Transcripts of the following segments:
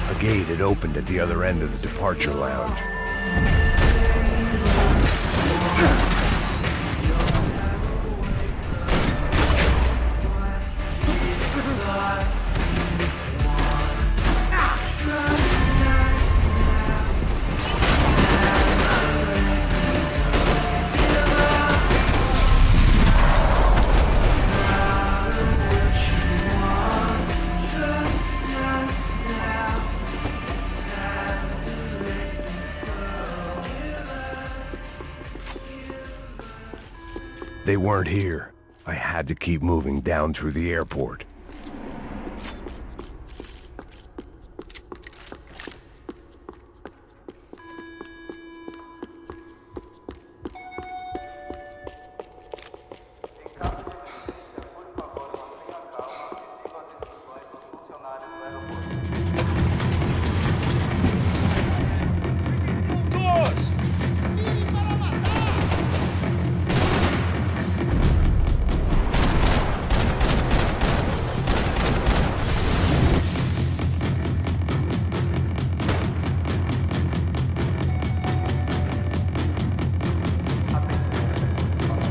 A gate had opened at the other end of the departure lounge. They weren't here. I had to keep moving down through the airport.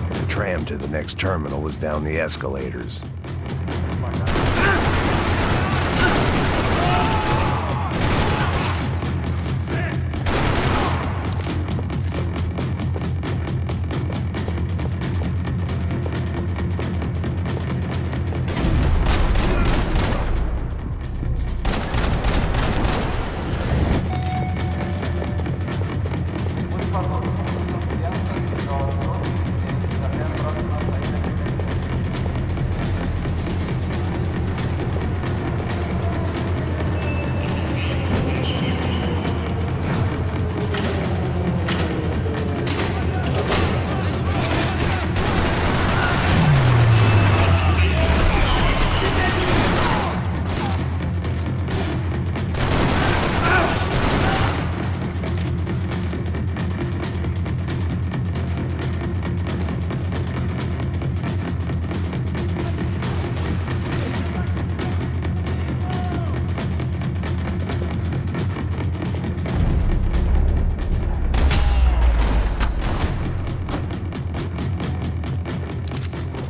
The tram to the next terminal was down the escalators.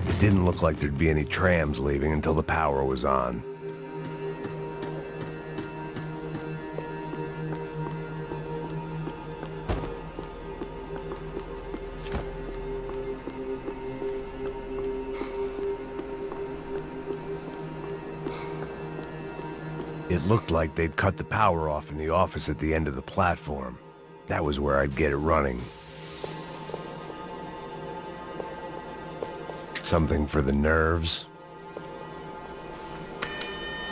It didn't look like there'd be any trams leaving until the power was on. It looked like they'd cut the power off in the office at the end of the platform. That was where I'd get it running. Something for the nerves.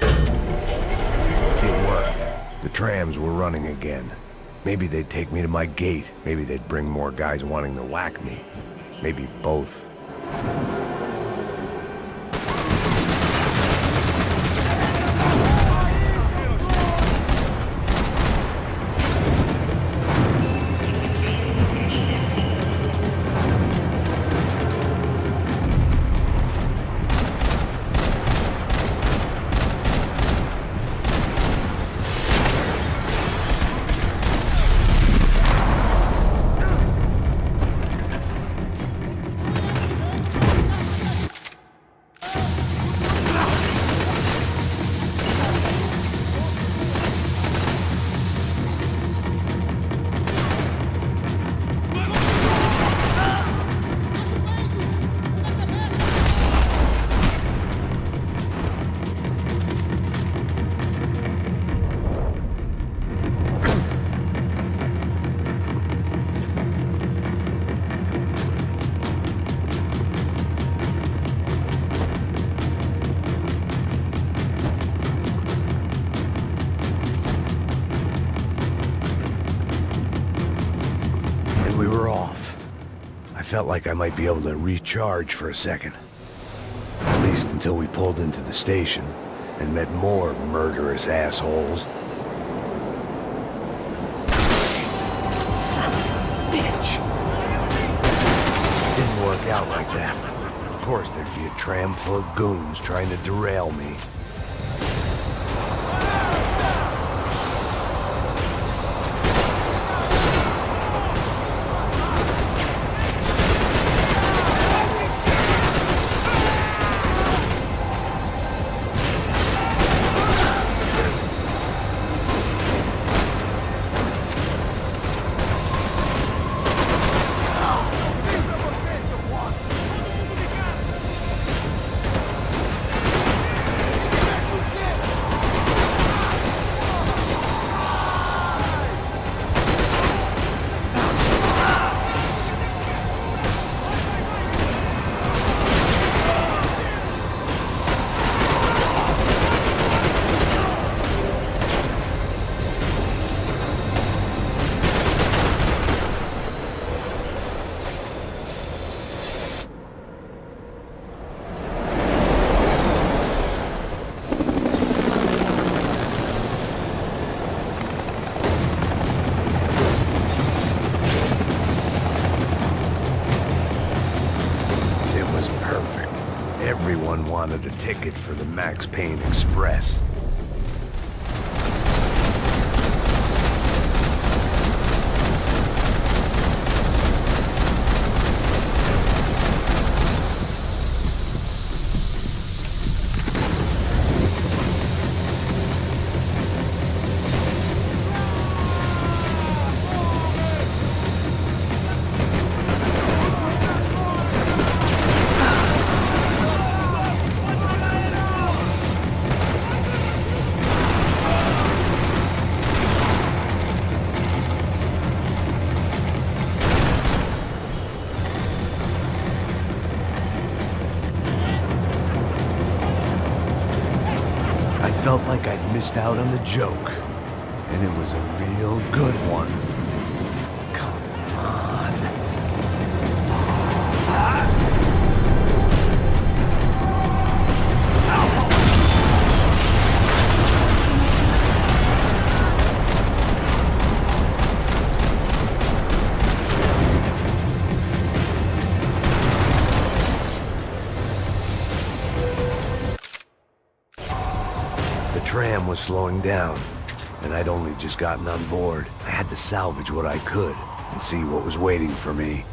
It worked. The trams were running again. Maybe they'd take me to my gate. Maybe they'd bring more guys wanting to whack me. Maybe both. Felt like I might be able to recharge for a second. At least until we pulled into the station and met more murderous assholes. Son of a bitch! Didn't work out like that. course there'd be a tram full of goons trying to derail me. Everyone wanted a ticket for the Max Payne Express. I felt like I'd missed out on the joke, and it was a real good one. Come on. The tram was slowing down, and I'd only just gotten on board. I had to salvage what I could and see what was waiting for me.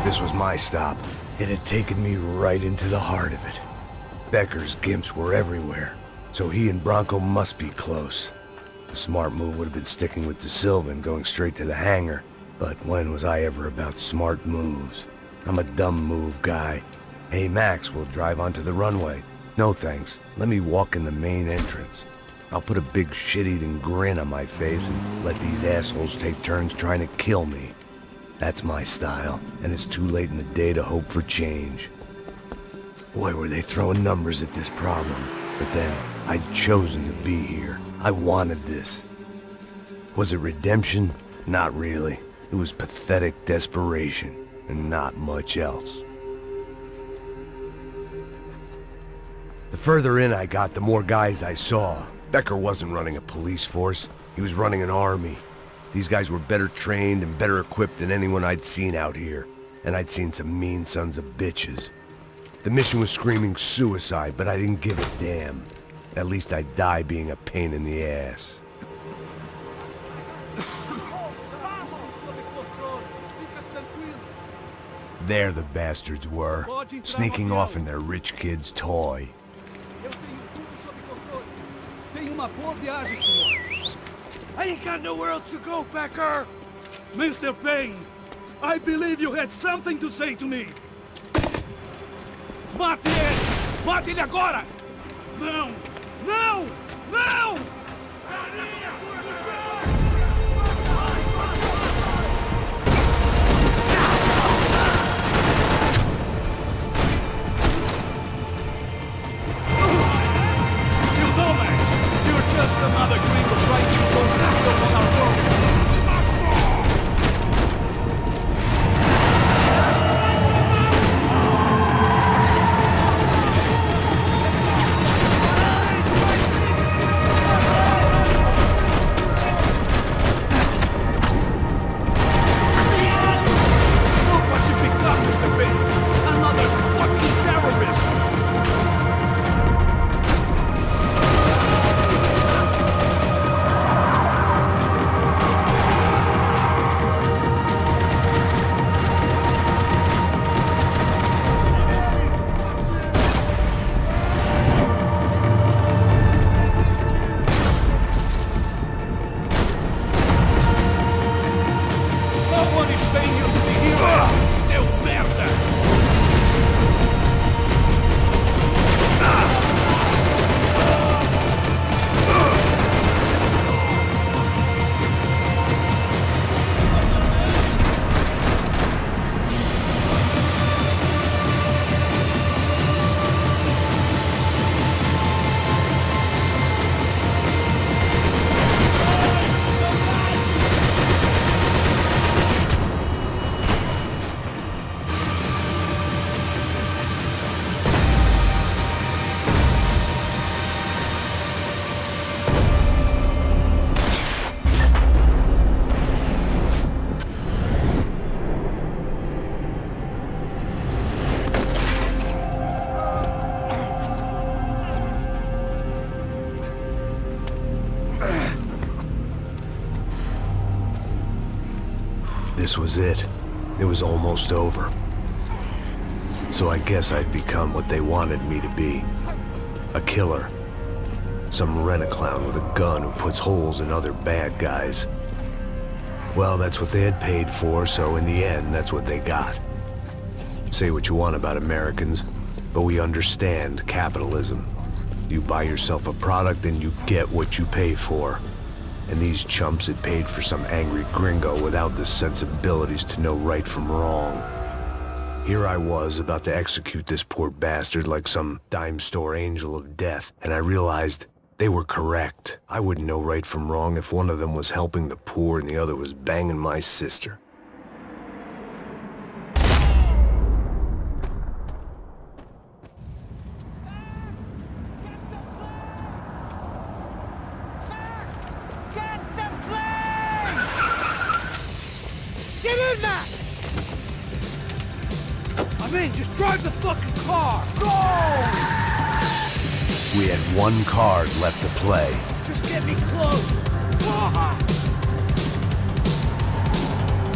This was my stop. It had taken me right into the heart of it. Becker's gimps were everywhere, so he and Bronco must be close. The smart move would have been sticking with De Silva and going straight to the hangar, but when was I ever about smart moves? I'm a dumb move guy. Hey Max, we'll drive onto the runway. No thanks, let me walk in the main entrance. I'll put a big shit-eating grin on my face and let these assholes take turns trying to kill me. That's my style, and it's too late in the day to hope for change. Boy, were they throwing numbers at this problem. But then, I'd chosen to be here. I wanted this. Was it redemption? Not really. It was pathetic desperation, and not much else. The further in I got, the more guys I saw. Becker wasn't running a police force. He was running an army. These guys were better trained and better equipped than anyone I'd seen out here. And I'd seen some mean sons of bitches. The mission was screaming suicide, but I didn't give a damn. At least I'd die being a pain in the ass. There the bastards were, sneaking off in their rich kid's toy. I ain't got nowhere else to go, Becker! Mr. Payne, I believe you had something to say to me! Mate ele! Mate ele agora! Não! Não! Não! You know, Max, you're just another gringo trying to impose his will on our road. This was it. It was almost over. So I guess I'd become what they wanted me to be. A killer. Some rent-a-clown with a gun who puts holes in other bad guys. Well, that's what they had paid for, so in the end, that's what they got. Say what you want about Americans, but we understand capitalism. You buy yourself a product and you get what you pay for. And these chumps had paid for some angry gringo without the sensibilities to know right from wrong. Here I was, about to execute this poor bastard like some dime store angel of death, and I realized they were correct. I wouldn't know right from wrong if one of them was helping the poor and the other was banging my sister. Get in, Max! I'm in, just drive the fucking car! Go! We had one card left to play. Just get me close!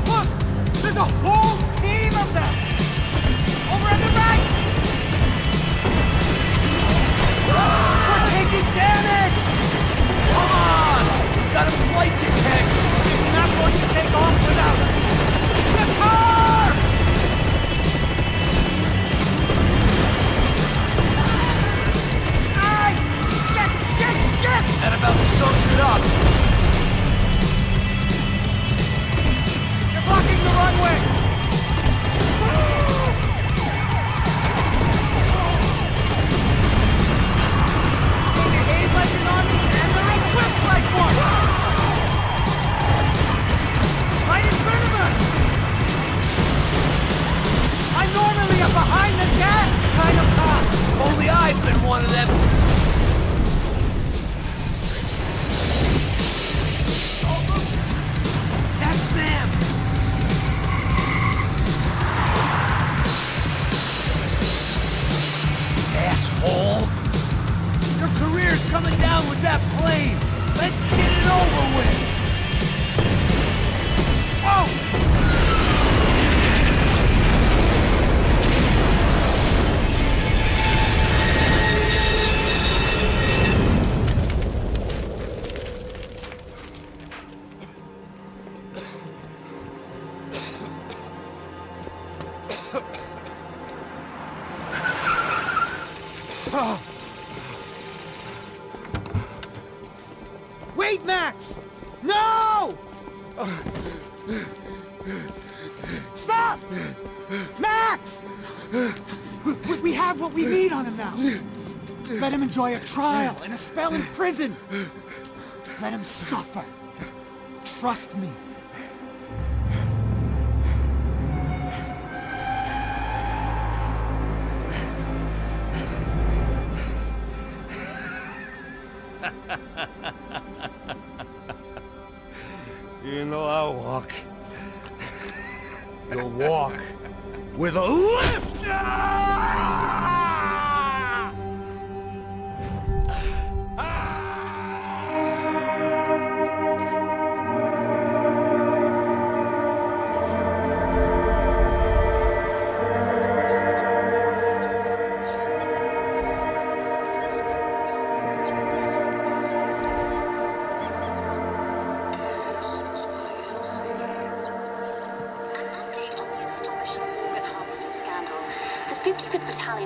Look! There's a whole team of them! Over on the right! We're taking damage! Come on! We've got a flight to catch! It's not going to take off without us! The car! Shit! That about sums it up. You're blocking the runway. They behave like an army and they're equipped like one. Right in front of us. I'm normally a behind-the-desk kind of cop. If only I'd been one of them. Asshole! Your career's coming down with that plane! Let's get it over with! Oh! Wait, Max! No! Stop! Max! We have what we need on him now. Let him enjoy a trial and a spell in prison. Let him suffer. Trust me. You know I'll walk. You'll walk with a lift!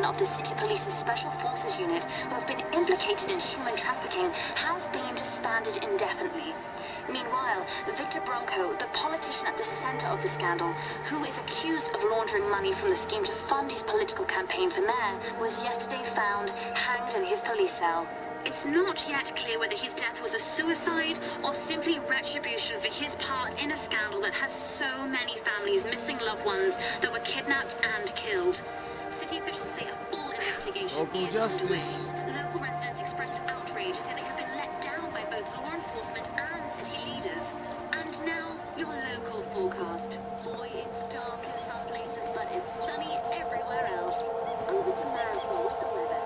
Of the City Police's Special Forces Unit, who have been implicated in human trafficking, has been disbanded indefinitely. Meanwhile, Victor Bronco, the politician at the center of the scandal, who is accused of laundering money from the scheme to fund his political campaign for mayor, was yesterday found hanged in his police cell. It's not yet clear whether his death was a suicide or simply retribution for his part in a scandal that has so many families missing loved ones that were kidnapped and killed. City officials say a full investigation Local is justice. underway. Local residents expressed outrage, saying they have been let down by both law enforcement and city leaders. And now, your local forecast. Boy, it's dark in some places, but it's sunny everywhere else. Over to Marisol with the weather.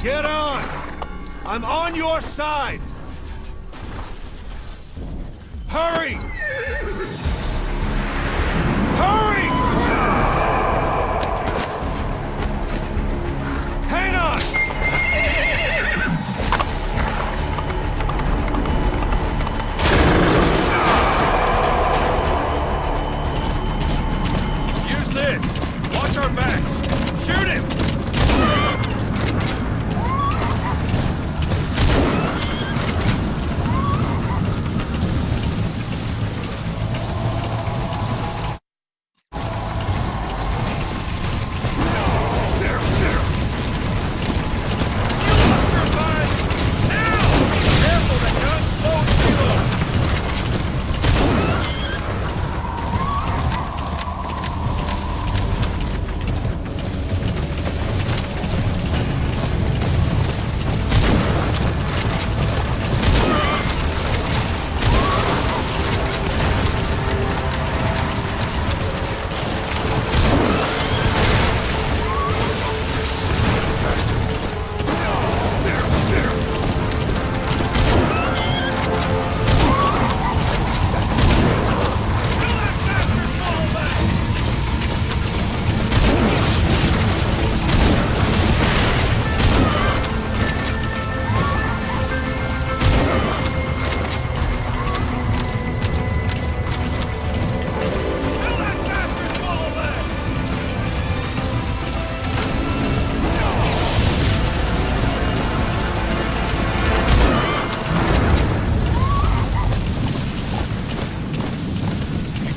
Get on! I'm on your side! Hurry! Hurry! Hang on! Use this! Watch our backs! Shoot him!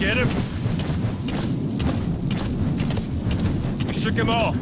Get him? We shook him off.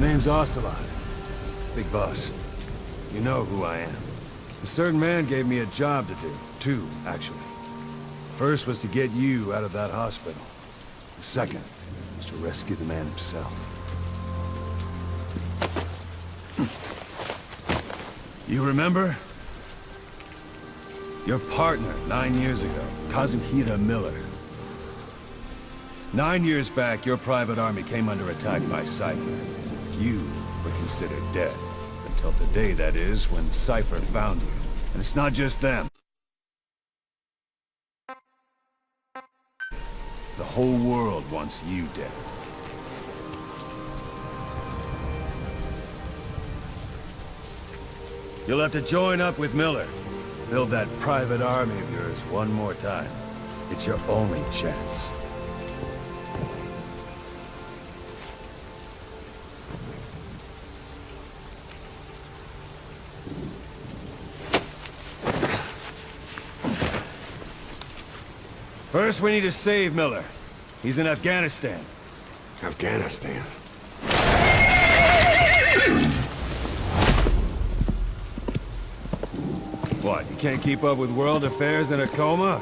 name's Ocelot. Big boss. You know who I am. A certain man gave me a job to do. Two, actually. First was to get you out of that hospital. The second was to rescue the man himself. You remember? Your partner 9 years ago, Kazuhira Miller. 9 years back, your private army came under attack by Cypher. You were considered dead. Until today, that is, when Cypher found you. And it's not just them. The whole world wants you dead. You'll have to join up with Miller. Build that private army of yours one more time. It's your only chance. First, we need to save Miller. He's in Afghanistan. Afghanistan. What, you can't keep up with world affairs in a coma?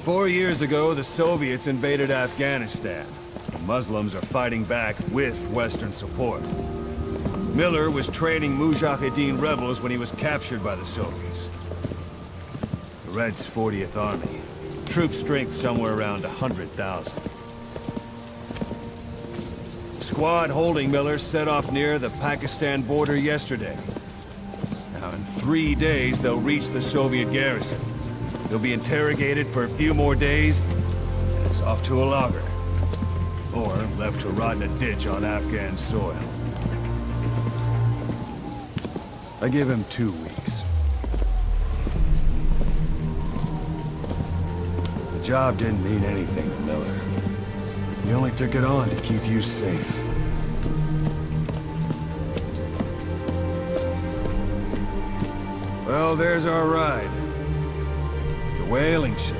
4 years ago, the Soviets invaded Afghanistan. The Muslims are fighting back with Western support. Miller was training Mujahideen rebels when he was captured by the Soviets. The Reds' 40th Army. Troop strength somewhere around 100,000. The squad holding Miller set off near the Pakistan border yesterday. Now, in 3 days, they'll reach the Soviet garrison. They'll be interrogated for a few more days, and it's off to a lager. Or left to rot in a ditch on Afghan soil. I give him 2 weeks. The job didn't mean anything to Miller. He only took it on to keep you safe. Well, there's our ride. It's a whaling ship.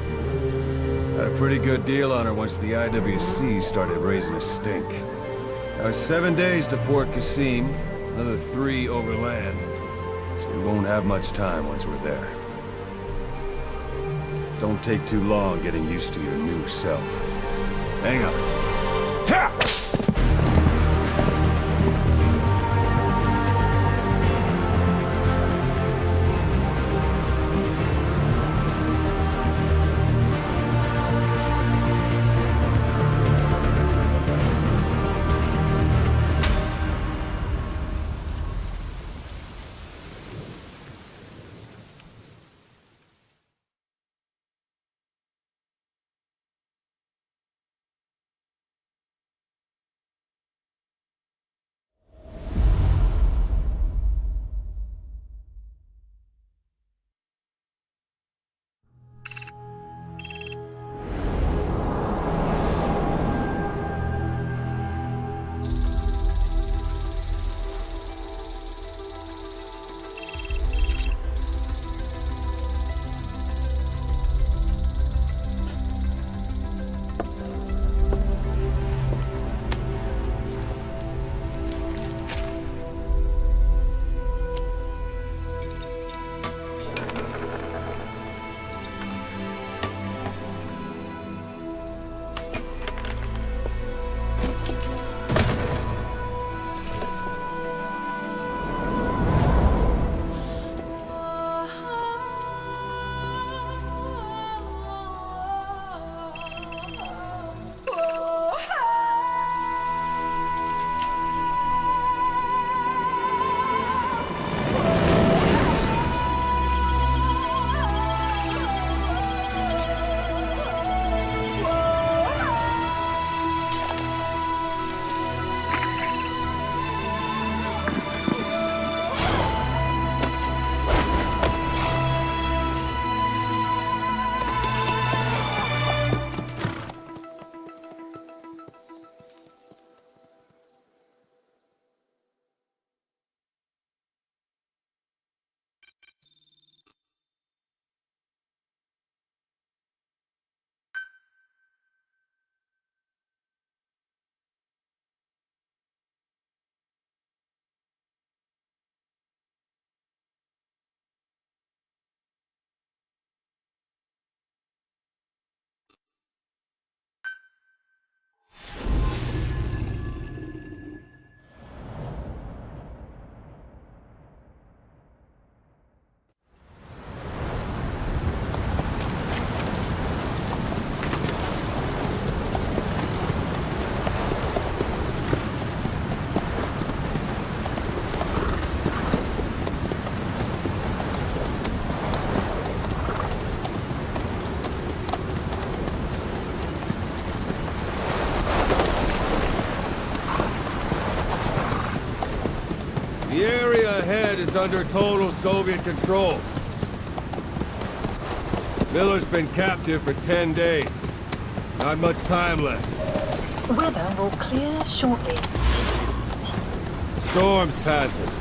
Had a pretty good deal on her once the IWC started raising a stink. Now it's 7 days to Port Qasim, another 3 overland. So we won't have much time once we're there. Don't take too long getting used to your new self. Hang up. Ha! under total Soviet control. Miller's been captive for 10 days. Not much time left. Weather will clear shortly. Storm's passing.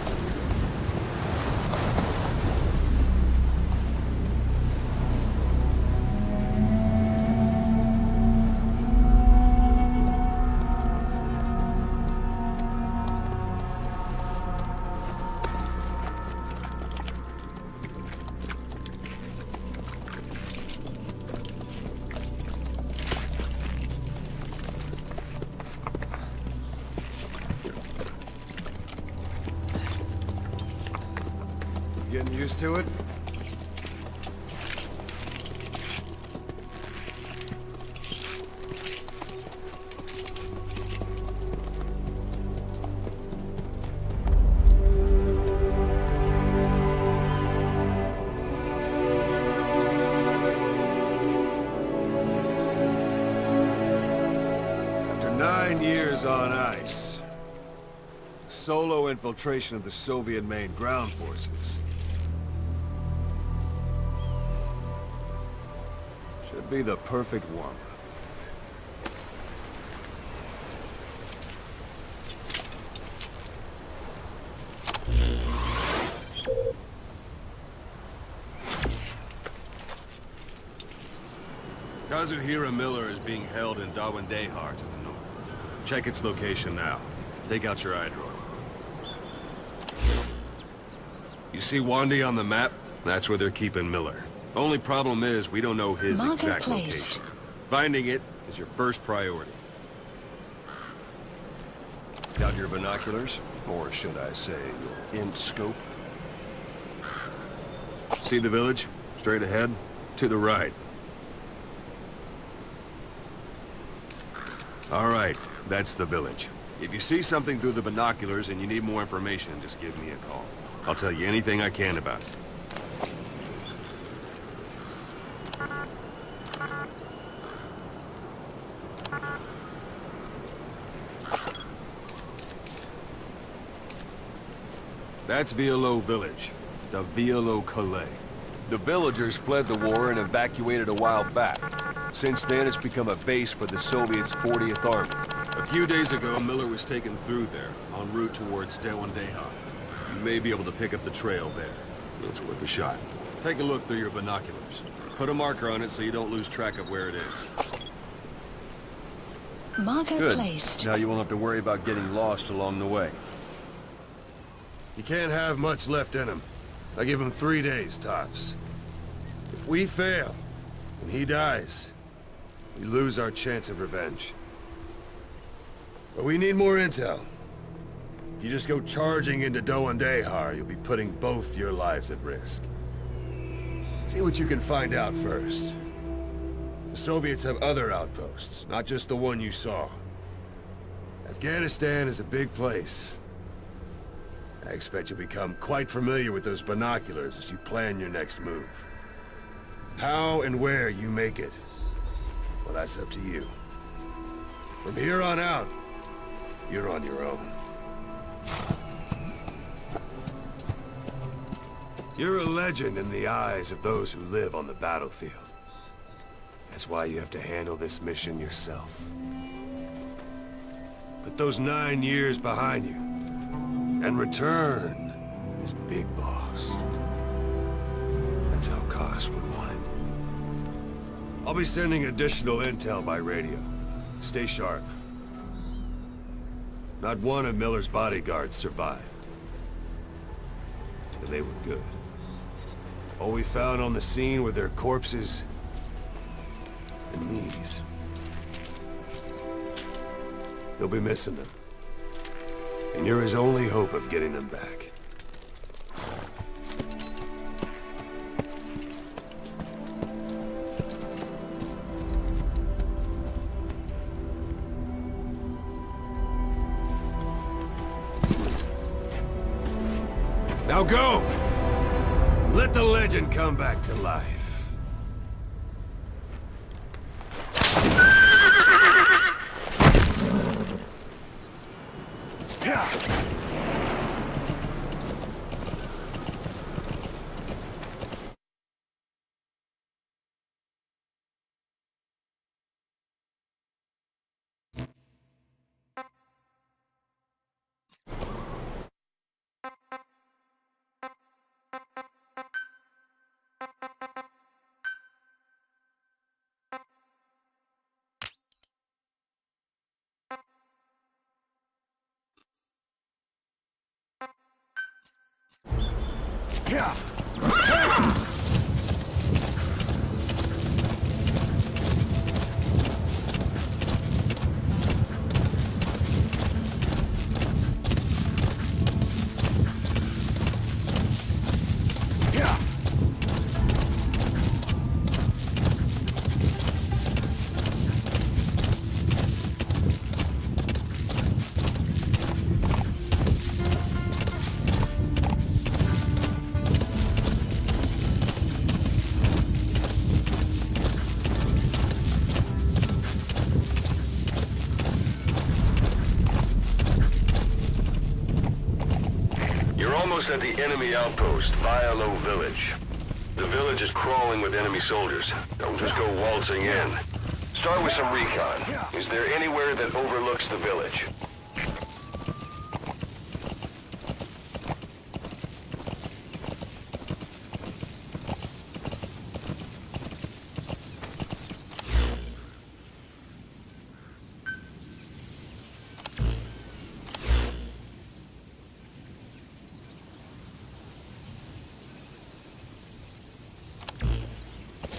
Getting used to it? After 9 years on ice, solo infiltration of the Soviet main ground forces should be the perfect warm-up. Kazuhira Miller is being held in Dawandehar to the north. Check its location now. Take out your iDroid. You see Wandy on the map? That's where they're keeping Miller. Only problem is, we don't know his exact location. Finding it is your first priority. Got your binoculars? Or should I say, your int scope? See the village? Straight ahead? To the right. Alright, that's the village. If you see something through the binoculars and you need more information, just give me a call. I'll tell you anything I can about it. That's Violo Village, the Violo Calais. The villagers fled the war and evacuated a while back. Since then, it's become a base for the Soviets' 40th Army. A few days ago, Miller was taken through there, en route towards Dawandehar. You may be able to pick up the trail there. It's worth a shot. Take a look through your binoculars. Put a marker on it so you don't lose track of where it is. Marker Good. placed. Now you won't have to worry about getting lost along the way. You can't have much left in him. I give him 3 days, tops. If we fail, and he dies, we lose our chance of revenge. But we need more intel. If you just go charging into Dawandehar, you'll be putting both your lives at risk. See what you can find out first. The Soviets have other outposts, not just the one you saw. Afghanistan is a big place. I expect you'll become quite familiar with those binoculars as you plan your next move. How and where you make it, well, that's up to you. From here on out, you're on your own. You're a legend in the eyes of those who live on the battlefield. That's why you have to handle this mission yourself. Put those 9 years behind you, and return as Big Boss. That's how Koss would want it. I'll be sending additional intel by radio. Stay sharp. Not one of Miller's bodyguards survived. And they were good. All we found on the scene were their corpses and knees. You'll be missing them. And you're his only hope of getting them back. Now go! Let the legend come back to life. Yeah. Almost at the enemy outpost, Vialo Village. The village is crawling with enemy soldiers. Don't just go waltzing in. Start with some recon. Is there anywhere that overlooks the village?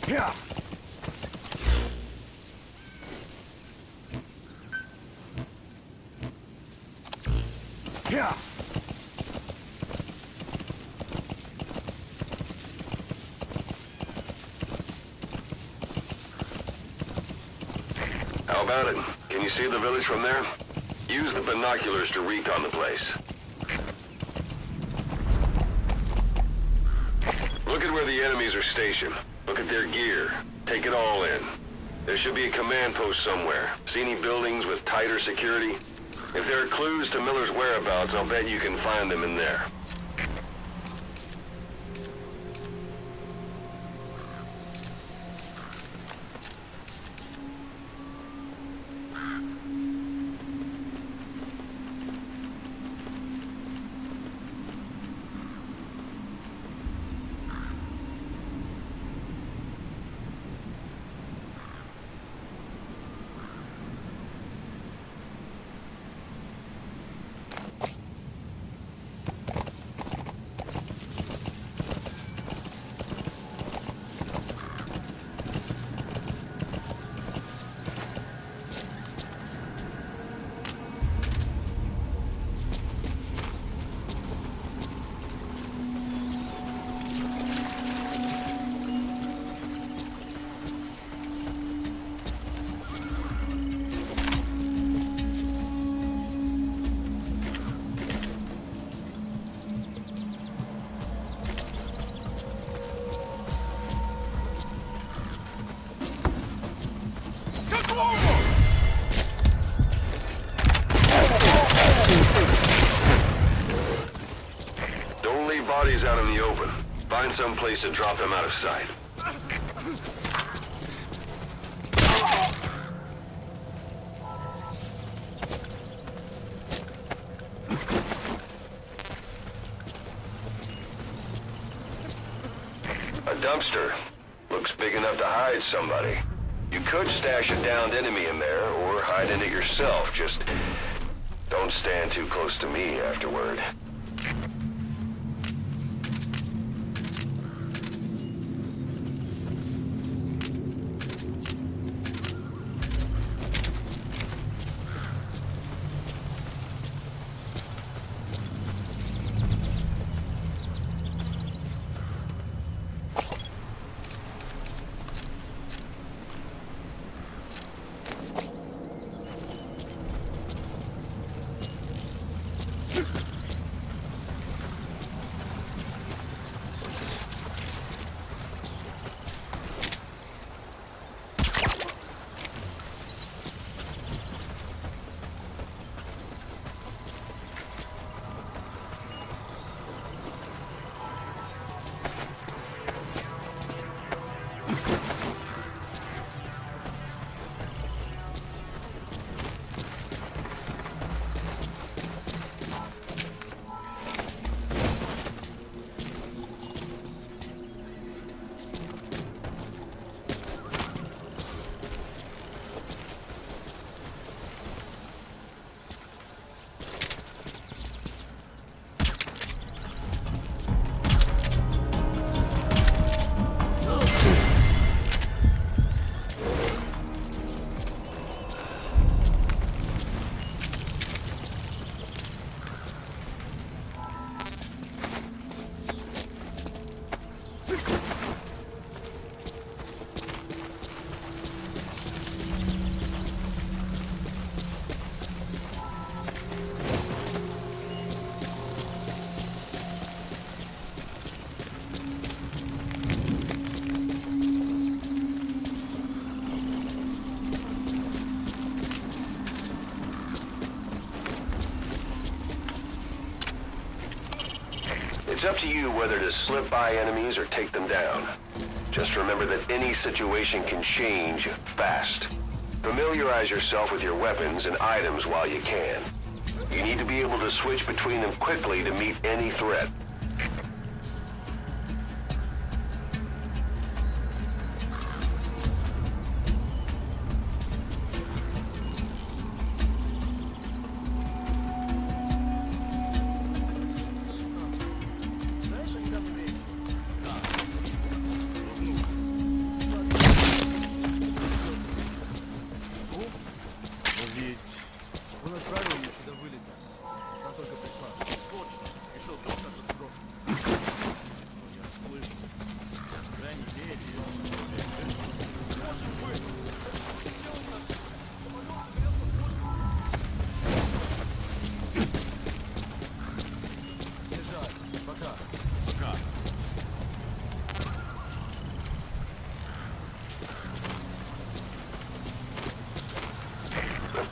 Yeah. Yeah. How about it? Can you see the village from there? Use the binoculars to recon the place. Look at where the enemies are stationed. Look at their gear. Take it all in. There should be a command post somewhere. See any buildings with tighter security? If there are clues to Miller's whereabouts, I'll bet you can find them in there. Don't leave bodies out in the open. Find some place to drop them out of sight. A dumpster. Looks big enough to hide somebody. You could stash a downed enemy in there, or hide in it yourself. Just don't stand too close to me afterward. It's up to you whether to slip by enemies or take them down. Just remember that any situation can change fast. Familiarize yourself with your weapons and items while you can. You need to be able to switch between them quickly to meet any threat.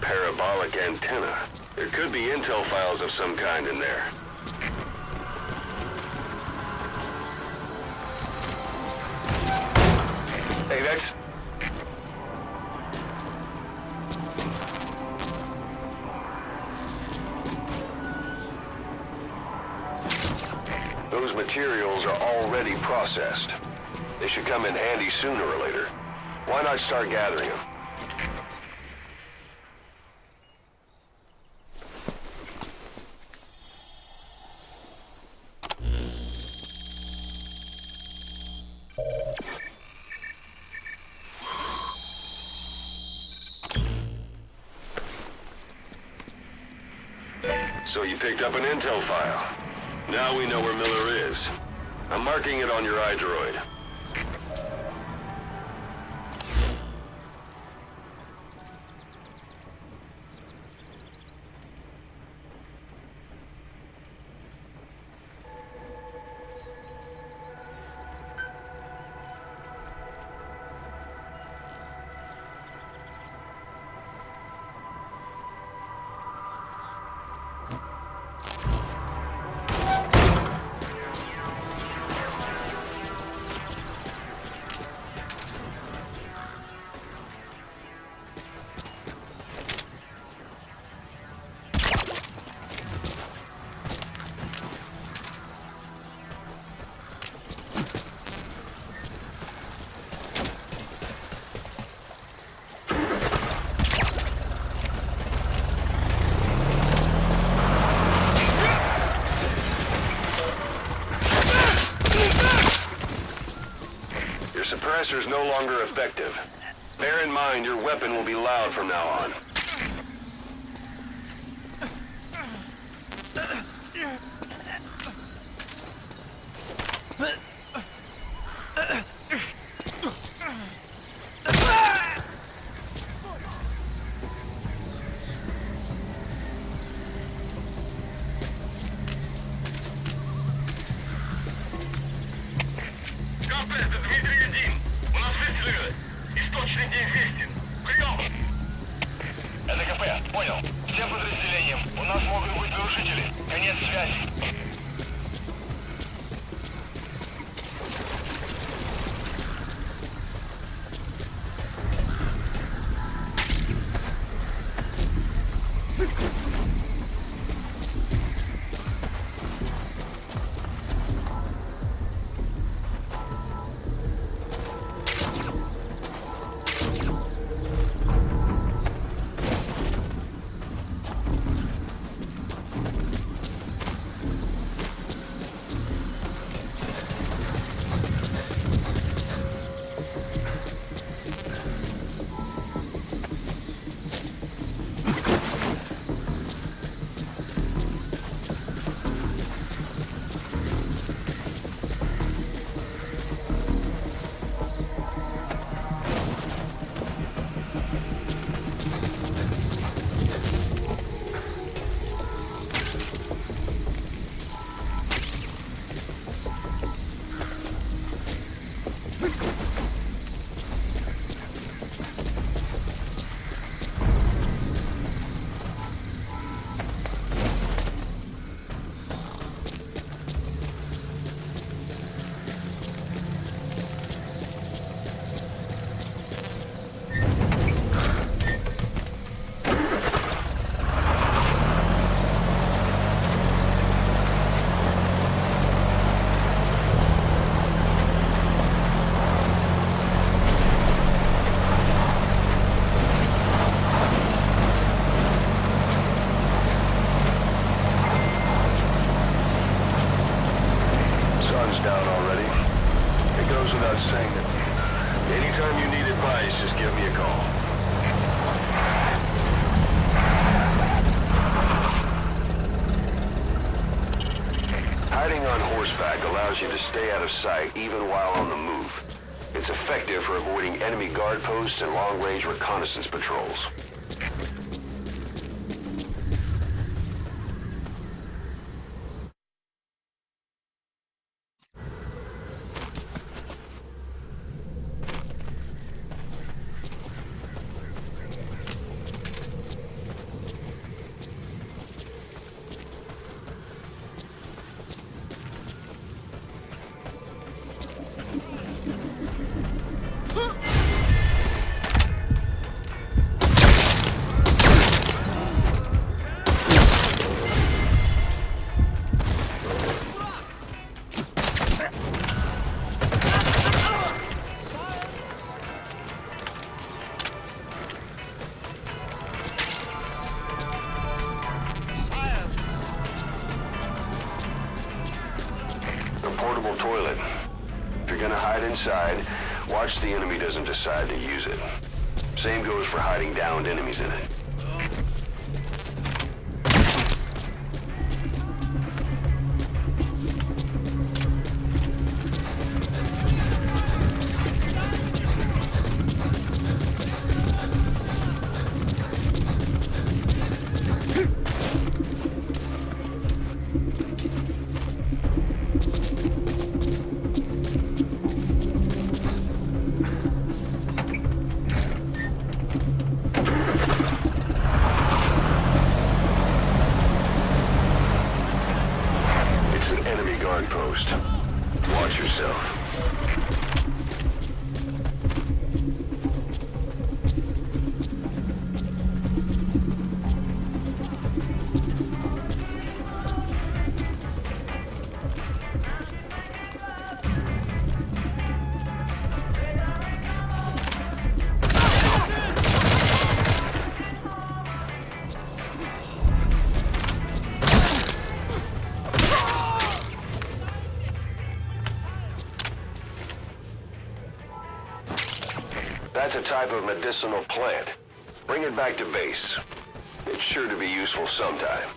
Parabolic antenna. There could be intel files of some kind in there. Hey, that's... Those materials are already processed. They should come in handy sooner or later. Why not start gathering them? So you picked up an intel file. Now we know where Miller is. I'm marking it on your iDroid. Suppressor's no longer effective. Bear in mind your weapon will be loud from now on. Это КП, понял. Всем подразделениям. У нас могут быть нарушители. Конец связи. Magnum. Anytime you need advice, just give me a call. Hiding on horseback allows you to stay out of sight even while on the move. It's effective for avoiding enemy guard posts and long-range reconnaissance patrols. A portable toilet. If you're gonna hide inside, watch the enemy doesn't decide to use it. Same goes for hiding downed enemies in it. Guard post. Watch yourself. That's a type of medicinal plant. Bring it back to base. It's sure to be useful sometime.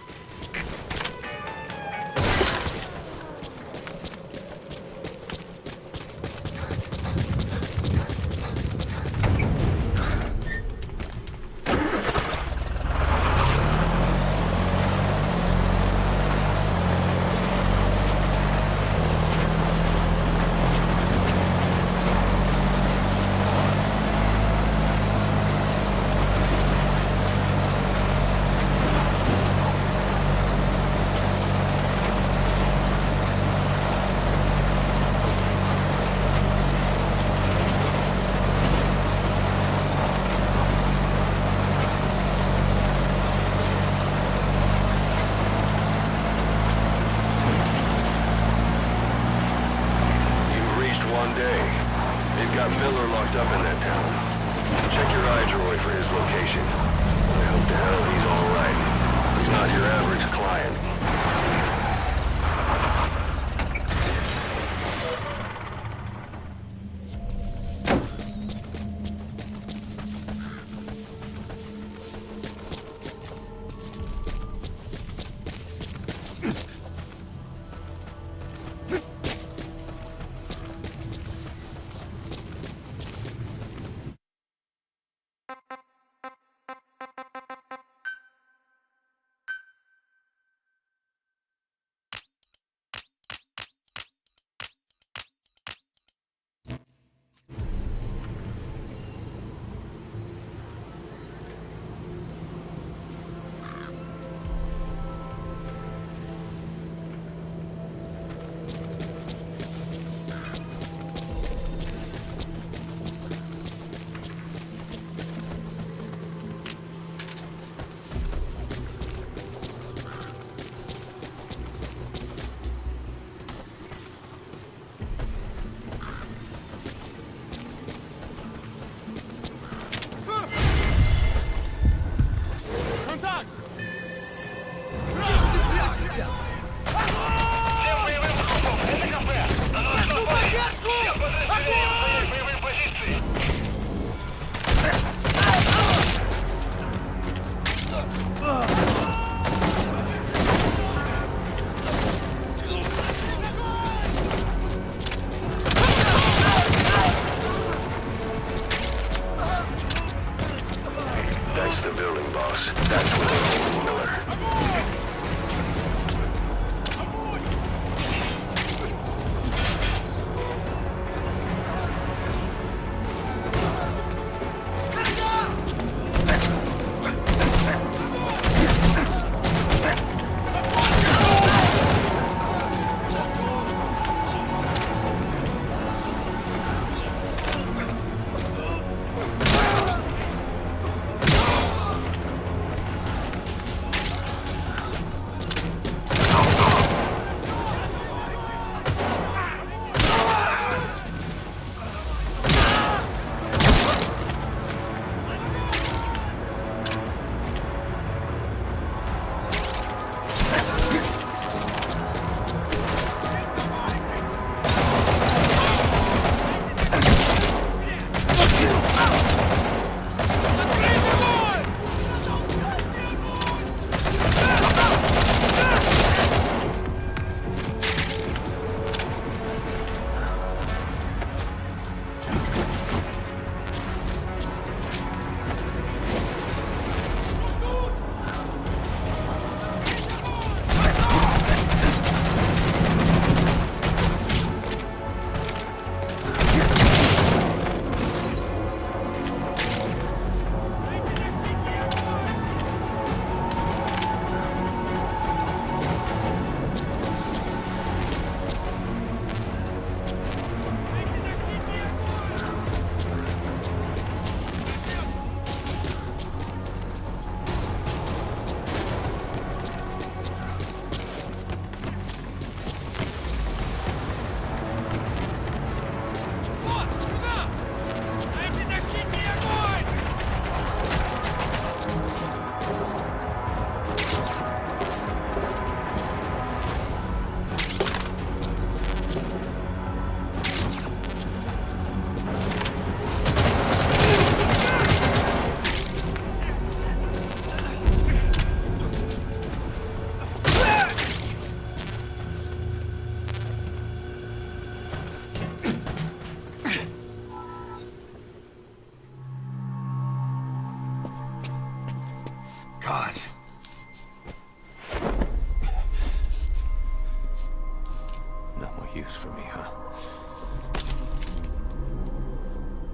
They've got Miller locked up in that town. Check your iDroid for his location. I hope to hell he's all right. He's not your average client.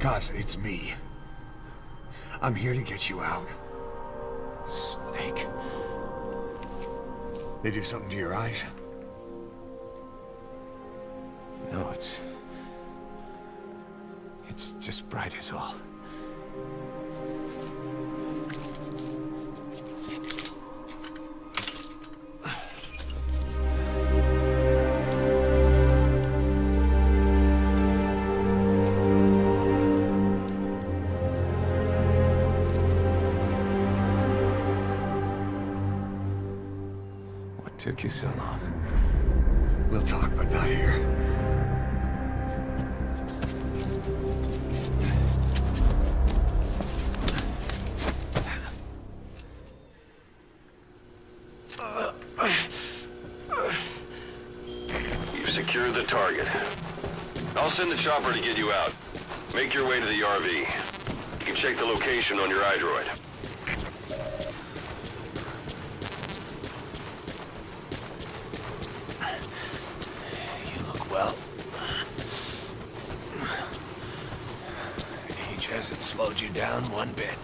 Cuz, it's me. I'm here to get you out. Snake. They do something to your eyes? No, it's just bright is all. What took you so long? We'll talk, but not here. You've secured the target. I'll send the chopper to get you out. Make your way to the RV. You can check the location on your iDroid. You look well. Age hasn't slowed you down one bit.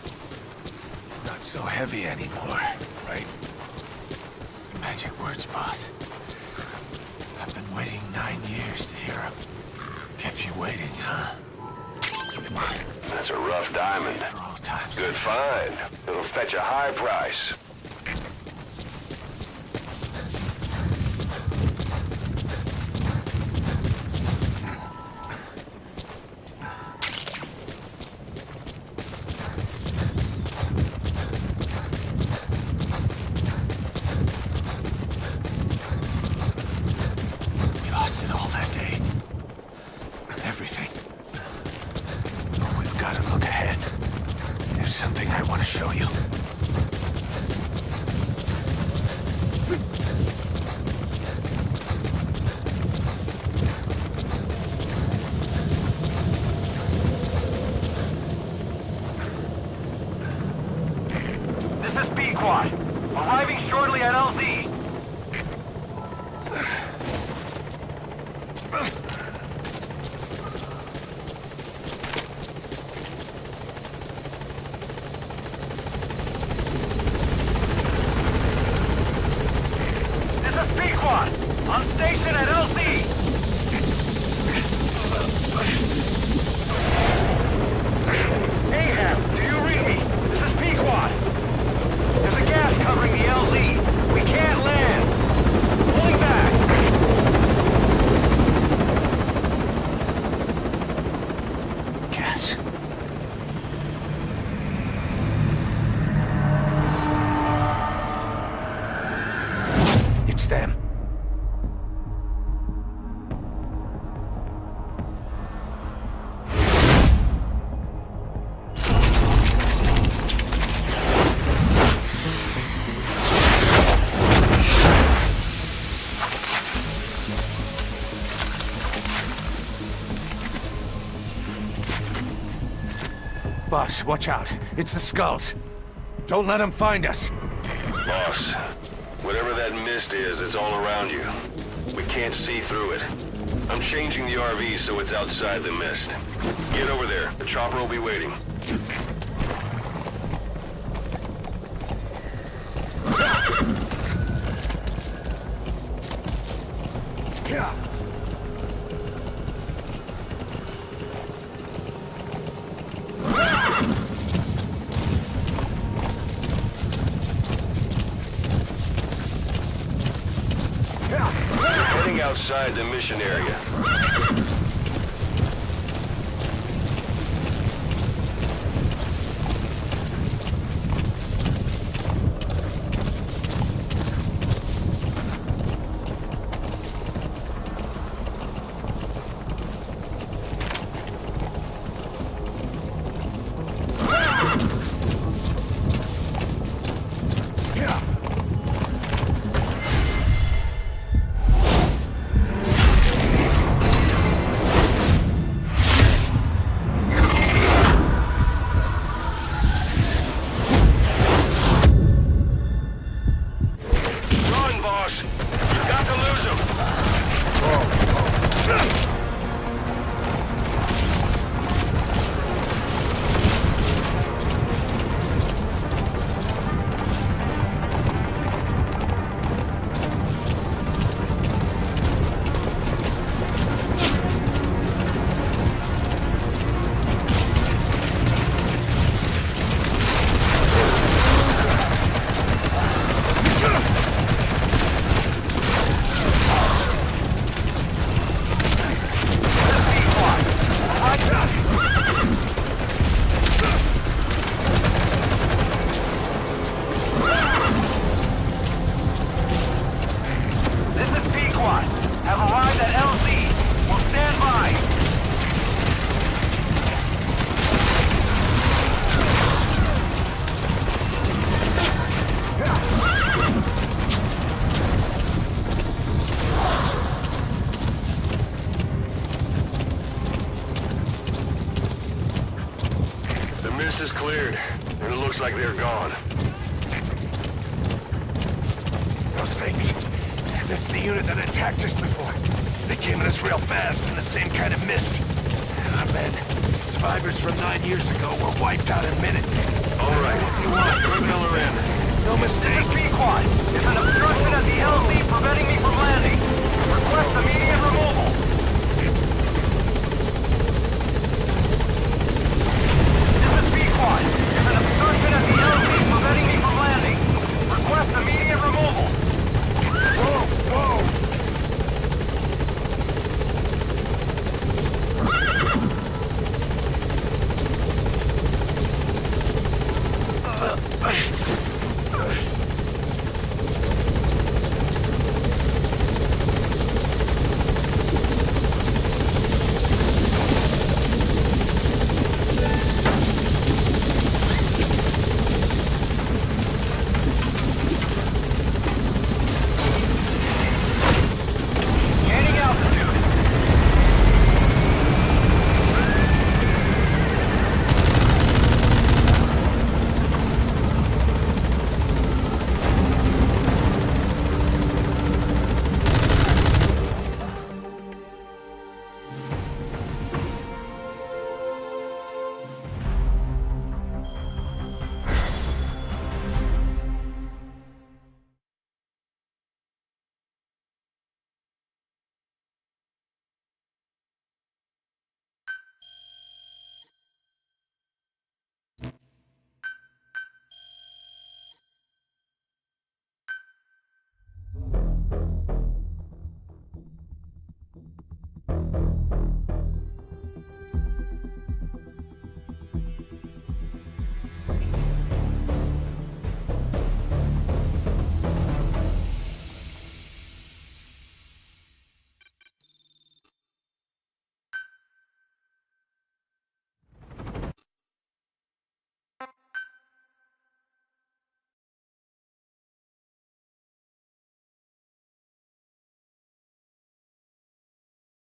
Not so heavy anymore, right? Magic words, boss. I've been waiting 9 years to hear them. Kept you waiting, huh? Come on. That's a rough diamond. For all time's Good sake. find. It'll fetch a high price. We lost it all that day. Everything. But we've got to look ahead. There's something I want to show you. This is B-Quad. Arriving shortly at LZ. This is B-Quad. On station at LZ. Ahab, do you read me? This is P-Quad. There's a gas covering the LZ. We can't land. Pulling back. Gas. It's them. Boss, watch out. It's the skulls. Don't let them find us. Boss, whatever that mist is, it's all around you. We can't see through it. I'm changing the RV so it's outside the mist. Get over there. The chopper will be waiting. Heading outside the mission area. Coast is cleared, and it looks like they're gone. Those things. That's the unit that attacked us before. They came at us real fast in the same kind of mist. Our men, survivors from 9 years ago, were wiped out in minutes. All right, you want bring Miller in. No mistake. Pequod, there's an obstruction at the LZ preventing me from landing. Request immediate removal. This is Pequod. There's an obstruction at the LZ preventing me from landing. Request immediate removal. Whoa, whoa!